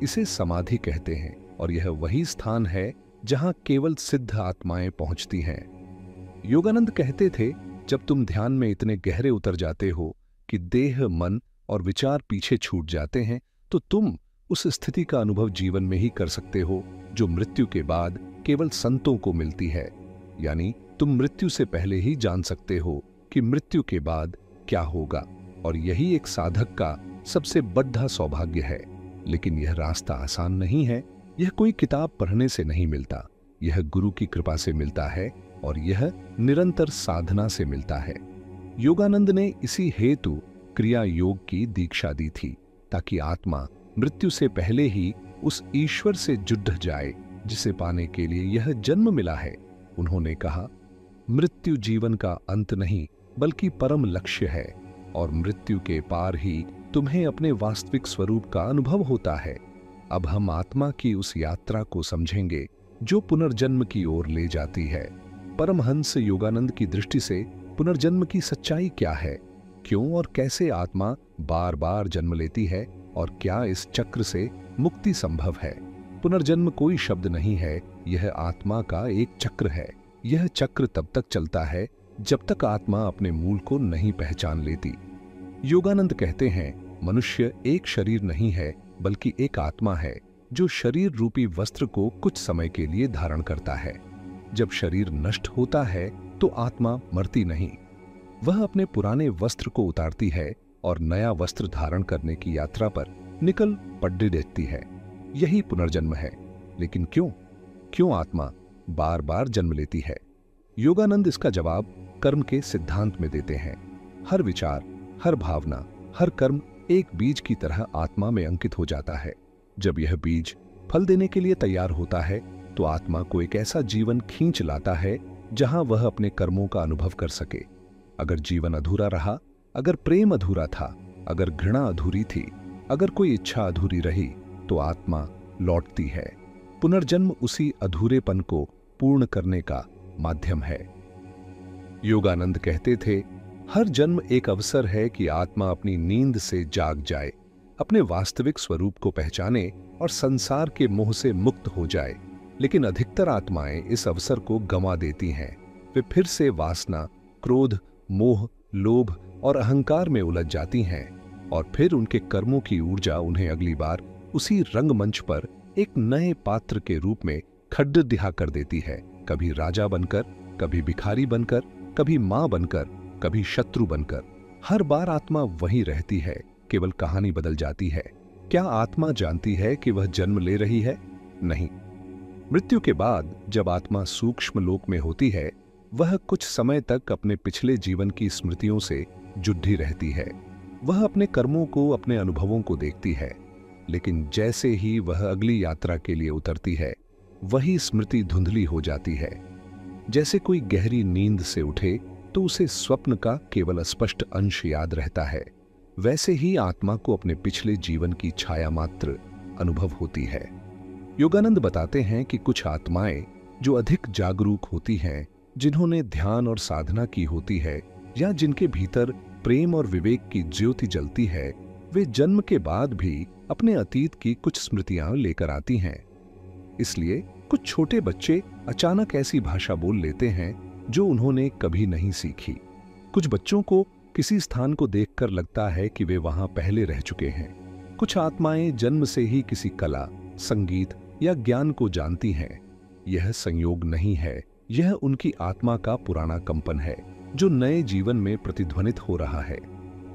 इसे समाधि कहते हैं और यह वही स्थान है जहां केवल सिद्ध आत्माएं पहुंचती हैं। योगानंद कहते थे, जब तुम ध्यान में इतने गहरे उतर जाते हो कि देह, मन और विचार पीछे छूट जाते हैं, तो तुम उस स्थिति का अनुभव जीवन में ही कर सकते हो जो मृत्यु के बाद केवल संतों को मिलती है। यानी तुम मृत्यु से पहले ही जान सकते हो कि मृत्यु के बाद क्या होगा, और यही एक साधक का सबसे बड़ा सौभाग्य है। लेकिन यह रास्ता आसान नहीं है। यह कोई किताब पढ़ने से नहीं मिलता, यह गुरु की कृपा से मिलता है और यह निरंतर साधना से मिलता है। योगानंद ने इसी हेतु क्रिया योग की दीक्षा दी थी, ताकि आत्मा मृत्यु से पहले ही उस ईश्वर से जुड़ जाए जिसे पाने के लिए यह जन्म मिला है। उन्होंने कहा, मृत्यु जीवन का अंत नहीं बल्कि परम लक्ष्य है, और मृत्यु के पार ही तुम्हें अपने वास्तविक स्वरूप का अनुभव होता है। अब हम आत्मा की उस यात्रा को समझेंगे जो पुनर्जन्म की ओर ले जाती है। परमहंस योगानंद की दृष्टि से पुनर्जन्म की सच्चाई क्या है, क्यों और कैसे आत्मा बार बार जन्म लेती है, और क्या इस चक्र से मुक्ति संभव है। पुनर्जन्म कोई शब्द नहीं है, यह आत्मा का एक चक्र है। यह चक्र तब तक चलता है जब तक आत्मा अपने मूल को नहीं पहचान लेती। योगानंद कहते हैं, मनुष्य एक शरीर नहीं है बल्कि एक आत्मा है जो शरीर रूपी वस्त्र को कुछ समय के लिए धारण करता है। जब शरीर नष्ट होता है तो आत्मा मरती नहीं, वह अपने पुराने वस्त्र को उतारती है और नया वस्त्र धारण करने की यात्रा पर निकल पड़ती रहती है। यही पुनर्जन्म है। लेकिन क्यों आत्मा बार बार जन्म लेती है? योगानंद इसका जवाब कर्म के सिद्धांत में देते हैं। हर विचार, हर भावना, हर कर्म एक बीज की तरह आत्मा में अंकित हो जाता है। जब यह बीज फल देने के लिए तैयार होता है तो आत्मा को एक ऐसा जीवन खींच लाता है जहां वह अपने कर्मों का अनुभव कर सके। अगर जीवन अधूरा रहा, अगर प्रेम अधूरा था, अगर घृणा अधूरी थी, अगर कोई इच्छा अधूरी रही, तो आत्मा लौटती है। पुनर्जन्म उसी अधूरेपन को पूर्ण करने का माध्यम है। योगानंद कहते थे, हर जन्म एक अवसर है कि आत्मा अपनी नींद से जाग जाए, अपने वास्तविक स्वरूप को पहचाने और संसार के मोह से मुक्त हो जाए। लेकिन अधिकतर आत्माएं इस अवसर को गंवा देती हैं। वे फिर से वासना, क्रोध, मोह, लोभ और अहंकार में उलझ जाती हैं, और फिर उनके कर्मों की ऊर्जा उन्हें अगली बार उसी रंगमंच पर एक नए पात्र के रूप में खड्डा कर देती है। कभी राजा बनकर, कभी भिखारी बनकर, कभी मां बनकर, कभी शत्रु बनकर। हर बार आत्मा वही रहती है, केवल कहानी बदल जाती है। क्या आत्मा जानती है कि वह जन्म ले रही है? नहीं। मृत्यु के बाद जब आत्मा सूक्ष्म लोक में होती है, वह कुछ समय तक अपने पिछले जीवन की स्मृतियों से जुड़ी रहती है। वह अपने कर्मों को, अपने अनुभवों को देखती है। लेकिन जैसे ही वह अगली यात्रा के लिए उतरती है, वही स्मृति धुंधली हो जाती है। जैसे कोई गहरी नींद से उठे तो उसे स्वप्न का केवल अस्पष्ट अंश याद रहता है, वैसे ही आत्मा को अपने पिछले जीवन की छाया मात्र अनुभव होती है। योगानंद बताते हैं कि कुछ आत्माएं जो अधिक जागरूक होती हैं, जिन्होंने ध्यान और साधना की होती है, या जिनके भीतर प्रेम और विवेक की ज्योति जलती है, वे जन्म के बाद भी अपने अतीत की कुछ स्मृतियां लेकर आती हैं। इसलिए कुछ छोटे बच्चे अचानक ऐसी भाषा बोल लेते हैं जो उन्होंने कभी नहीं सीखी। कुछ बच्चों को किसी स्थान को देखकर लगता है कि वे वहां पहले रह चुके हैं। कुछ आत्माएं जन्म से ही किसी कला, संगीत या ज्ञान को जानती हैं। यह संयोग नहीं है, यह उनकी आत्मा का पुराना कंपन है जो नए जीवन में प्रतिध्वनित हो रहा है।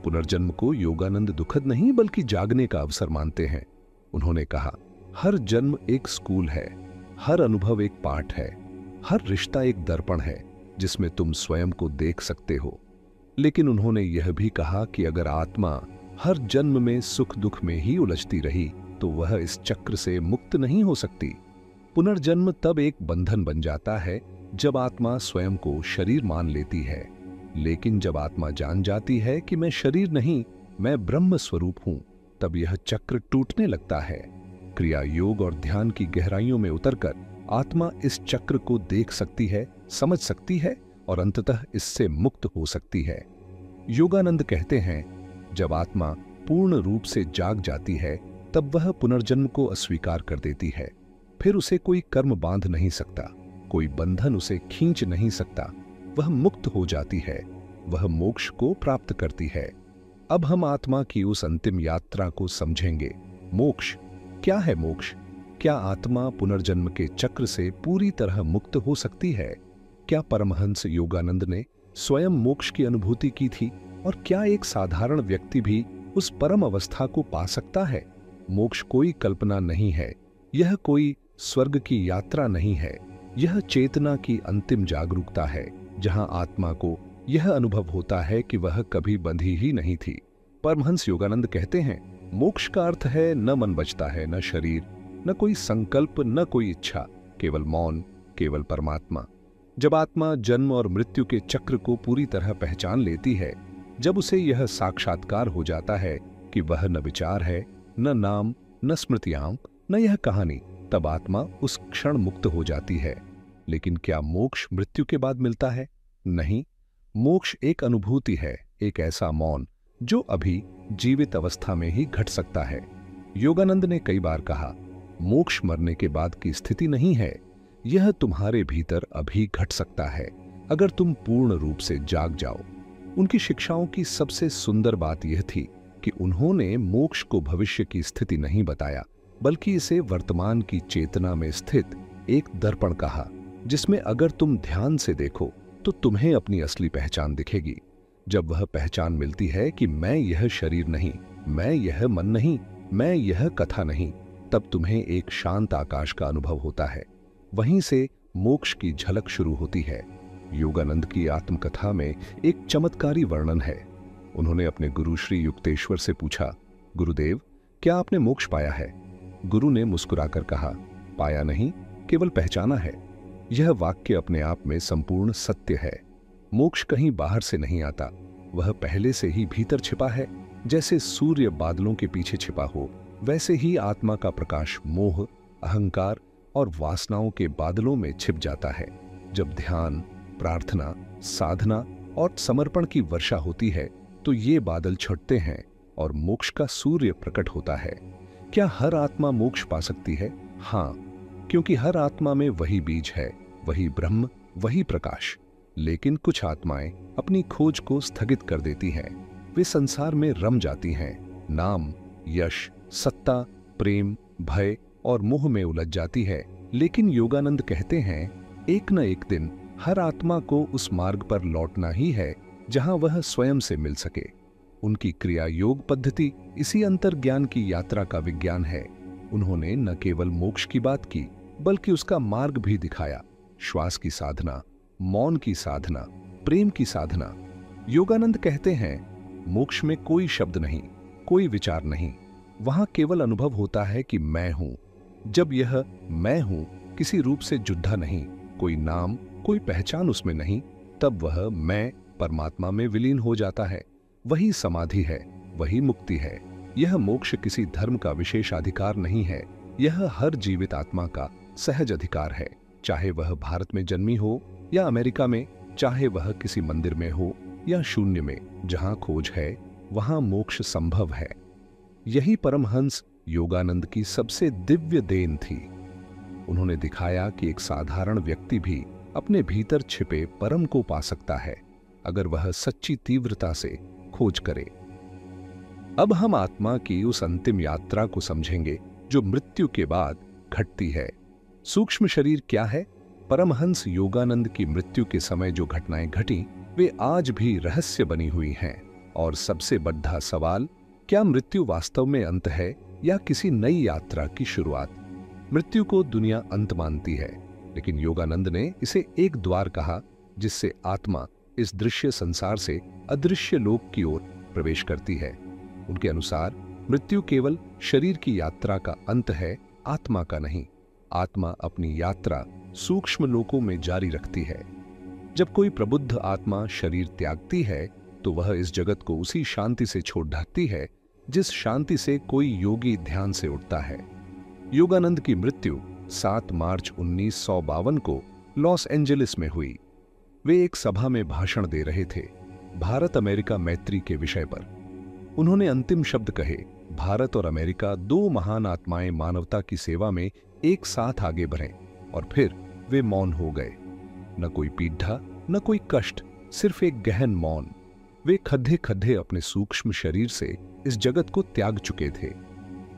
पुनर्जन्म को योगानंद दुखद नहीं बल्कि जागने का अवसर मानते हैं। उन्होंने कहा, हर जन्म एक स्कूल है, हर अनुभव एक पाठ है, हर रिश्ता एक दर्पण है जिसमें तुम स्वयं को देख सकते हो। लेकिन उन्होंने यह भी कहा कि अगर आत्मा हर जन्म में सुख दुख में ही उलझती रही तो वह इस चक्र से मुक्त नहीं हो सकती। पुनर्जन्म तब एक बंधन बन जाता है जब आत्मा स्वयं को शरीर मान लेती है। लेकिन जब आत्मा जान जाती है कि मैं शरीर नहीं, मैं ब्रह्म स्वरूप हूं, तब यह चक्र टूटने लगता है। क्रिया, योग और ध्यान की गहराइयों में उतरकर आत्मा इस चक्र को देख सकती है, समझ सकती है और अंततः इससे मुक्त हो सकती है। योगानंद कहते हैं, जब आत्मा पूर्ण रूप से जाग जाती है तब वह पुनर्जन्म को अस्वीकार कर देती है। फिर उसे कोई कर्म बांध नहीं सकता, कोई बंधन उसे खींच नहीं सकता। वह मुक्त हो जाती है, वह मोक्ष को प्राप्त करती है। अब हम आत्मा की उस अंतिम यात्रा को समझेंगे। मोक्ष क्या है? मोक्ष, क्या आत्मा पुनर्जन्म के चक्र से पूरी तरह मुक्त हो सकती है? क्या परमहंस योगानंद ने स्वयं मोक्ष की अनुभूति की थी? और क्या एक साधारण व्यक्ति भी उस परम अवस्था को पा सकता है? मोक्ष कोई कल्पना नहीं है, यह कोई स्वर्ग की यात्रा नहीं है, यह चेतना की अंतिम जागरूकता है, जहां आत्मा को यह अनुभव होता है कि वह कभी बंधी ही नहीं थी। परमहंस योगानंद कहते हैं, मोक्ष का अर्थ है न मन बचता है, न शरीर, न कोई संकल्प, न कोई इच्छा, केवल मौन, केवल परमात्मा। जब आत्मा जन्म और मृत्यु के चक्र को पूरी तरह पहचान लेती है, जब उसे यह साक्षात्कार हो जाता है कि वह न विचार है, न नाम, न स्मृतियां, न यह कहानी, तब आत्मा उस क्षण मुक्त हो जाती है। लेकिन क्या मोक्ष मृत्यु के बाद मिलता है? नहीं। मोक्ष एक अनुभूति है, एक ऐसा मौन जो अभी जीवित अवस्था में ही घट सकता है। योगानंद ने कई बार कहा, मोक्ष मरने के बाद की स्थिति नहीं है, यह तुम्हारे भीतर अभी घट सकता है, अगर तुम पूर्ण रूप से जाग जाओ। उनकी शिक्षाओं की सबसे सुंदर बात यह थी कि उन्होंने मोक्ष को भविष्य की स्थिति नहीं बताया, बल्कि इसे वर्तमान की चेतना में स्थित एक दर्पण कहा, जिसमें अगर तुम ध्यान से देखो तो तुम्हें अपनी असली पहचान दिखेगी। जब वह पहचान मिलती है कि मैं यह शरीर नहीं, मैं यह मन नहीं, मैं यह कथा नहीं, तब तुम्हें एक शांत आकाश का अनुभव होता है। वहीं से मोक्ष की झलक शुरू होती है। योगानंद की आत्मकथा में एक चमत्कारी वर्णन है। उन्होंने अपने गुरु श्री युक्तेश्वर से पूछा, गुरुदेव, क्या आपने मोक्ष पाया है? गुरु ने मुस्कुराकर कहा, पाया नहीं, केवल पहचाना है। यह वाक्य अपने आप में संपूर्ण सत्य है। मोक्ष कहीं बाहर से नहीं आता, वह पहले से ही भीतर छिपा है। जैसे सूर्य बादलों के पीछे छिपा हो, वैसे ही आत्मा का प्रकाश मोह, अहंकार और वासनाओं के बादलों में छिप जाता है। जब ध्यान, प्रार्थना, साधना और समर्पण की वर्षा होती है तो ये बादल छुटते हैं और मोक्ष का सूर्य प्रकट होता है। क्या हर आत्मा मोक्ष पा सकती है? हाँ, क्योंकि हर आत्मा में वही बीज है, वही ब्रह्म, वही प्रकाश। लेकिन कुछ आत्माएं अपनी खोज को स्थगित कर देती हैं। वे संसार में रम जाती हैं, नाम, यश, सत्ता, प्रेम, भय और मोह में उलझ जाती है। लेकिन योगानंद कहते हैं, एक न एक दिन हर आत्मा को उस मार्ग पर लौटना ही है जहां वह स्वयं से मिल सके। उनकी क्रिया योग पद्धति इसी अंतर्ज्ञान की यात्रा का विज्ञान है। उन्होंने न केवल मोक्ष की बात की, बल्कि उसका मार्ग भी दिखाया। श्वास की साधना, मौन की साधना, प्रेम की साधना। योगानंद कहते हैं, मोक्ष में कोई शब्द नहीं, कोई विचार नहीं, वहां केवल अनुभव होता है कि मैं हूं। जब यह मैं हूं किसी रूप से जुड़ा नहीं, कोई नाम, कोई पहचान उसमें नहीं, तब वह मैं परमात्मा में विलीन हो जाता है। वही समाधि है, वही मुक्ति है। यह मोक्ष किसी धर्म का विशेष अधिकार नहीं है, यह हर जीवित आत्मा का सहज अधिकार है। चाहे वह भारत में जन्मी हो या अमेरिका में, चाहे वह किसी मंदिर में हो या शून्य में, जहां खोज है वहां मोक्ष संभव है। यही परमहंस योगानंद की सबसे दिव्य देन थी। उन्होंने दिखाया कि एक साधारण व्यक्ति भी अपने भीतर छिपे परम को पा सकता है, अगर वह सच्ची तीव्रता से खोज करे। अब हम आत्मा की उस अंतिम यात्रा को समझेंगे जो मृत्यु के बाद घटती है। सूक्ष्म शरीर क्या है? परमहंस योगानंद की मृत्यु के समय जो घटनाएं घटी, वे आज भी रहस्य बनी हुई हैं। और सबसे बड़ा सवाल, क्या मृत्यु वास्तव में अंत है या किसी नई यात्रा की शुरुआत? मृत्यु को दुनिया अंत मानती है, लेकिन योगानंद ने इसे एक द्वार कहा जिससे आत्मा इस दृश्य संसार से अदृश्य लोक की ओर प्रवेश करती है। उनके अनुसार मृत्यु केवल शरीर की यात्रा का अंत है, आत्मा का नहीं। आत्मा अपनी यात्रा सूक्ष्म लोकों में जारी रखती है। जब कोई प्रबुद्ध आत्मा शरीर त्यागती है तो वह इस जगत को उसी शांति से छोड़ ढकती है जिस शांति से कोई योगी ध्यान से उठता है। योगानंद की मृत्यु 7 मार्च 1952 को लॉस एंजलिस में हुई। वे एक सभा में भाषण दे रहे थे, भारत अमेरिका मैत्री के विषय पर। उन्होंने अंतिम शब्द कहे, भारत और अमेरिका 2 महान आत्माएं मानवता की सेवा में एक साथ आगे बढ़ें। और फिर वे मौन हो गए। न कोई पीढ़ा, न कोई कष्ट, सिर्फ एक गहन मौन। वे खड्डे खड्डे अपने सूक्ष्म शरीर से इस जगत को त्याग चुके थे।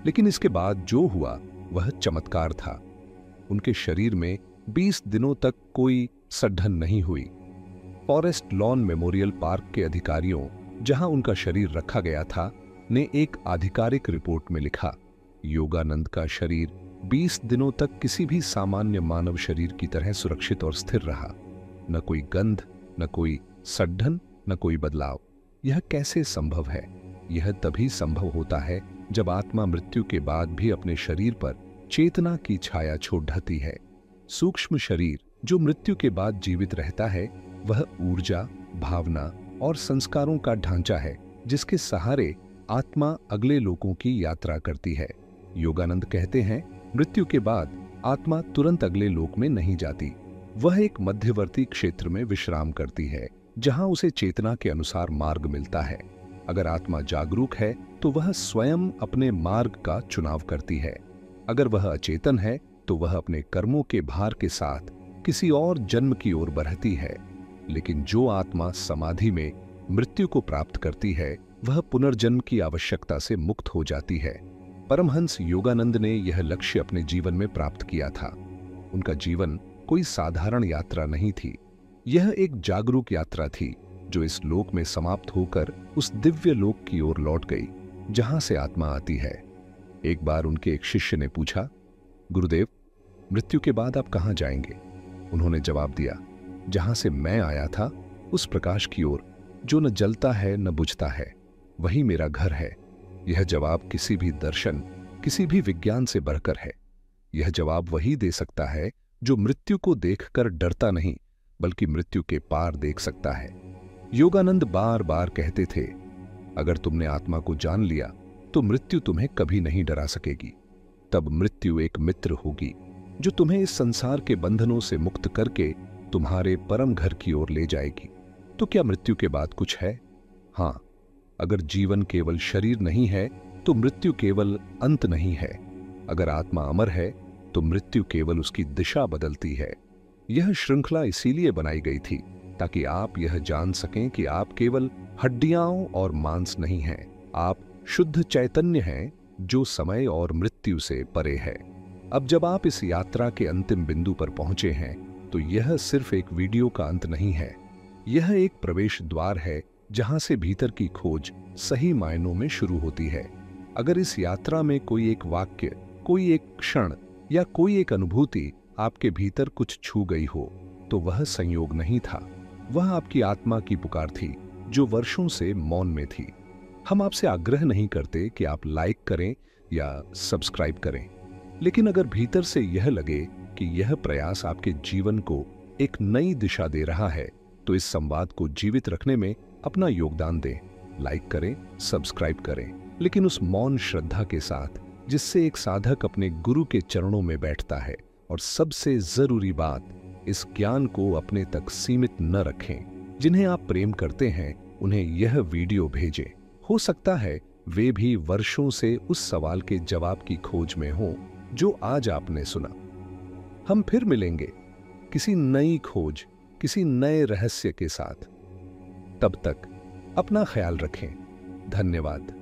लेकिन इसके बाद जो हुआ वह चमत्कार था। उनके शरीर में 20 दिनों तक कोई सड्ढन नहीं हुई। फॉरेस्ट लॉन मेमोरियल पार्क के अधिकारियों, जहां उनका शरीर रखा गया था, ने एक आधिकारिक रिपोर्ट में लिखा, योगानंद का शरीर 20 दिनों तक किसी भी सामान्य मानव शरीर की तरह सुरक्षित और स्थिर रहा। न कोई गंध, न कोई सड्ढन, न कोई बदलाव। यह कैसे संभव है? यह तभी संभव होता है जब आत्मा मृत्यु के बाद भी अपने शरीर पर चेतना की छाया छोड़ ढकती है। सूक्ष्म शरीर जो मृत्यु के बाद जीवित रहता है, वह ऊर्जा, भावना और संस्कारों का ढांचा है जिसके सहारे आत्मा अगले लोकों की यात्रा करती है। योगानंद कहते हैं, मृत्यु के बाद आत्मा तुरंत अगले लोक में नहीं जाती। वह एक मध्यवर्ती क्षेत्र में विश्राम करती है, जहां उसे चेतना के अनुसार मार्ग मिलता है। अगर आत्मा जागरूक है तो वह स्वयं अपने मार्ग का चुनाव करती है। अगर वह अचेतन है तो वह अपने कर्मों के भार के साथ किसी और जन्म की ओर बढ़ती है। लेकिन जो आत्मा समाधि में मृत्यु को प्राप्त करती है, वह पुनर्जन्म की आवश्यकता से मुक्त हो जाती है। परमहंस योगानंद ने यह लक्ष्य अपने जीवन में प्राप्त किया था। उनका जीवन कोई साधारण यात्रा नहीं थी। यह एक जागरूक यात्रा थी जो इस लोक में समाप्त होकर उस दिव्य लोक की ओर लौट गई जहां से आत्मा आती है। एक बार उनके एक शिष्य ने पूछा, गुरुदेव, मृत्यु के बाद आप कहां जाएंगे? उन्होंने जवाब दिया, जहां से मैं आया था उस प्रकाश की ओर जो न जलता है न बुझता है, वही मेरा घर है। यह जवाब किसी भी दर्शन, किसी भी विज्ञान से बढ़कर है। यह जवाब वही दे सकता है जो मृत्यु को देखकर डरता नहीं, बल्कि मृत्यु के पार देख सकता है। योगानंद बार बार कहते थे, अगर तुमने आत्मा को जान लिया तो मृत्यु तुम्हें कभी नहीं डरा सकेगी। तब मृत्यु एक मित्र होगी जो तुम्हें इस संसार के बंधनों से मुक्त करके तुम्हारे परम घर की ओर ले जाएगी। तो क्या मृत्यु के बाद कुछ है? हां, अगर जीवन केवल शरीर नहीं है तो मृत्यु केवल अंत नहीं है। अगर आत्मा अमर है तो मृत्यु केवल उसकी दिशा बदलती है। यह श्रृंखला इसीलिए बनाई गई थी ताकि आप यह जान सकें कि आप केवल हड्डियां और मांस नहीं हैं। आप शुद्ध चैतन्य हैं जो समय और मृत्यु से परे है। अब जब आप इस यात्रा के अंतिम बिंदु पर पहुंचे हैं तो यह सिर्फ एक वीडियो का अंत नहीं है। यह एक प्रवेश द्वार है जहां से भीतर की खोज सही मायनों में शुरू होती है। अगर इस यात्रा में कोई एक वाक्य, कोई एक क्षण या कोई एक अनुभूति आपके भीतर कुछ छू गई हो तो वह संयोग नहीं था, वह आपकी आत्मा की पुकार थी जो वर्षों से मौन में थी। हम आपसे आग्रह नहीं करते कि आप लाइक करें या सब्सक्राइब करें, लेकिन अगर भीतर से यह लगे कि यह प्रयास आपके जीवन को एक नई दिशा दे रहा है तो इस संवाद को जीवित रखने में अपना योगदान दें। लाइक करें, सब्सक्राइब करें, लेकिन उस मौन श्रद्धा के साथ जिससे एक साधक अपने गुरु के चरणों में बैठता है। और सबसे जरूरी बात, इस ज्ञान को अपने तक सीमित न रखें। जिन्हें आप प्रेम करते हैं उन्हें यह वीडियो भेजें। हो सकता है वे भी वर्षों से उस सवाल के जवाब की खोज में हों जो आज आपने सुना। हम फिर मिलेंगे किसी नई खोज, किसी नए रहस्य के साथ। तब तक अपना ख्याल रखें। धन्यवाद।